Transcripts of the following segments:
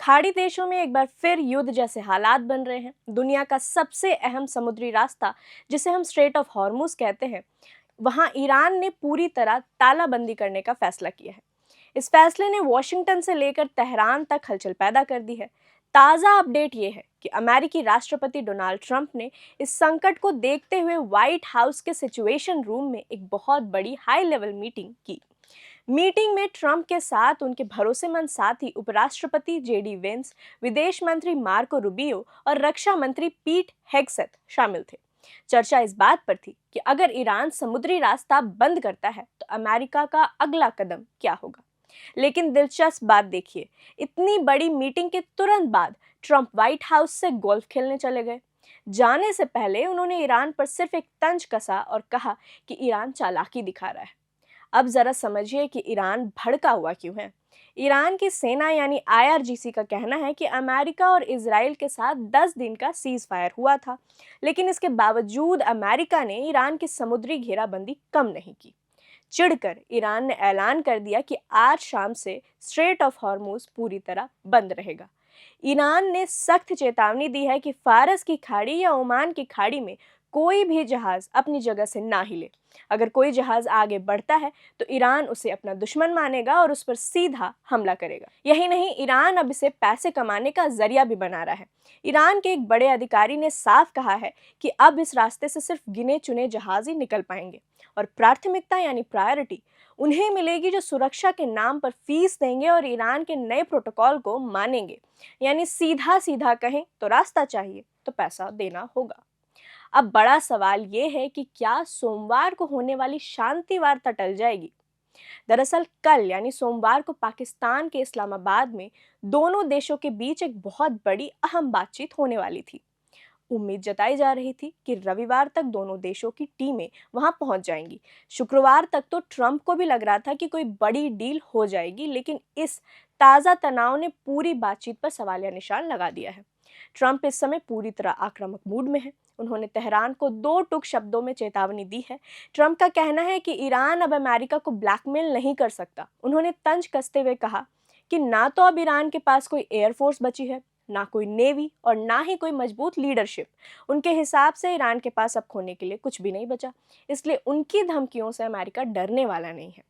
खाड़ी देशों में एक बार फिर युद्ध जैसे हालात बन रहे हैं। दुनिया का सबसे अहम समुद्री रास्ता, जिसे हम स्ट्रेट ऑफ हॉर्मुज कहते हैं, वहां ईरान ने पूरी तरह तालाबंदी करने का फैसला किया है। इस फैसले ने वॉशिंगटन से लेकर तेहरान तक हलचल पैदा कर दी है। ताज़ा अपडेट ये है कि अमेरिकी राष्ट्रपति डोनाल्ड ट्रंप ने इस संकट को देखते हुए व्हाइट हाउस के सिचुएशन रूम में एक बहुत बड़ी हाई लेवल मीटिंग की। मीटिंग में ट्रंप के साथ उनके भरोसेमंद साथी उपराष्ट्रपति जेडी वेंस, विदेश मंत्री मार्को रूबियो और रक्षा मंत्री पीट हेगसेथ शामिल थे। चर्चा इस बात पर थी कि अगर ईरान समुद्री रास्ता बंद करता है तो अमेरिका का अगला कदम क्या होगा। लेकिन दिलचस्प बात देखिए, इतनी बड़ी मीटिंग के तुरंत बाद ट्रंप व्हाइट हाउस से गोल्फ खेलने चले गए। जाने से पहले उन्होंने ईरान पर सिर्फ एक तंज कसा और कहा कि ईरान चालाकी दिखा रहा है। अब जरा समझिए कि ईरान भड़का हुआ क्यों है। ईरान की सेना यानी आईआरजीसी का कहना है कि अमेरिका और इजराइल के साथ 10 दिन का सीज फायर हुआ था, लेकिन इसके बावजूद अमेरिका ने ईरान की समुद्री घेराबंदी कम नहीं की। चिढ़कर ईरान ने ऐलान कर दिया कि आज शाम से स्ट्रेट ऑफ हॉर्मुज पूरी तरह बंद रहेगा। ईरान ने सख्त चेतावनी दी है कि फारस की खाड़ी या ओमान की खाड़ी में कोई भी जहाज अपनी जगह से ना हिले। अगर कोई जहाज आगे बढ़ता है तो ईरान उसे अपना दुश्मन मानेगा और उस पर सीधा हमला करेगा। यही नहीं, ईरान अब इसे पैसे कमाने का जरिया भी बना रहा है। ईरान के एक बड़े अधिकारी ने साफ कहा है कि अब इस रास्ते से सिर्फ गिने चुने जहाज ही निकल पाएंगे और प्राथमिकता यानी प्रायोरिटी उन्हें मिलेगी जो सुरक्षा के नाम पर फीस देंगे और ईरान के नए प्रोटोकॉल को मानेंगे। यानी सीधा सीधा कहें तो रास्ता चाहिए तो पैसा देना होगा। अब बड़ा सवाल ये है कि क्या सोमवार को होने वाली शांति वार्ता टल जाएगी। दरअसल कल यानी सोमवार को पाकिस्तान के इस्लामाबाद में दोनों देशों के बीच एक बहुत बड़ी अहम बातचीत होने वाली थी। उम्मीद जताई जा रही थी कि रविवार तक दोनों देशों की टीमें वहां पहुंच जाएंगी। शुक्रवार तक तो ट्रंप को भी लग रहा था कि कोई बड़ी डील हो जाएगी, लेकिन इस ताज़ा तनाव ने पूरी बातचीत पर सवालिया निशान लगा दिया है। ट्रंप इस समय पूरी तरह आक्रामक मूड में है। उन्होंने तेहरान को दो टूक शब्दों में चेतावनी दी है। ट्रंप का कहना है कि ईरान अब अमेरिका को ब्लैकमेल नहीं कर सकता। उन्होंने तंज कसते हुए कहा कि ना तो अब ईरान के पास कोई एयरफोर्स बची है, ना कोई नेवी और ना ही कोई मजबूत लीडरशिप। उनके हिसाब से ईरान के पास अब खोने के लिए कुछ भी नहीं बचा, इसलिए उनकी धमकियों से अमेरिका डरने वाला नहीं है।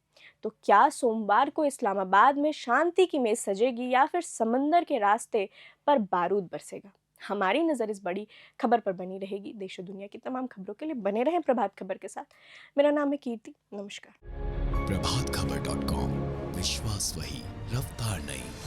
तो क्या सोमवार को इस्लामाबाद में शांति की मेज सजेगी या फिर समंदर के रास्ते पर बारूद बरसेगा? हमारी नज़र इस बड़ी खबर पर बनी रहेगी। देश और दुनिया की तमाम खबरों के लिए बने रहें प्रभात खबर के साथ। मेरा नाम है कीर्ति। नमस्कार। प्रभात खबर .com, विश्वास वही, रफ्तार नहीं।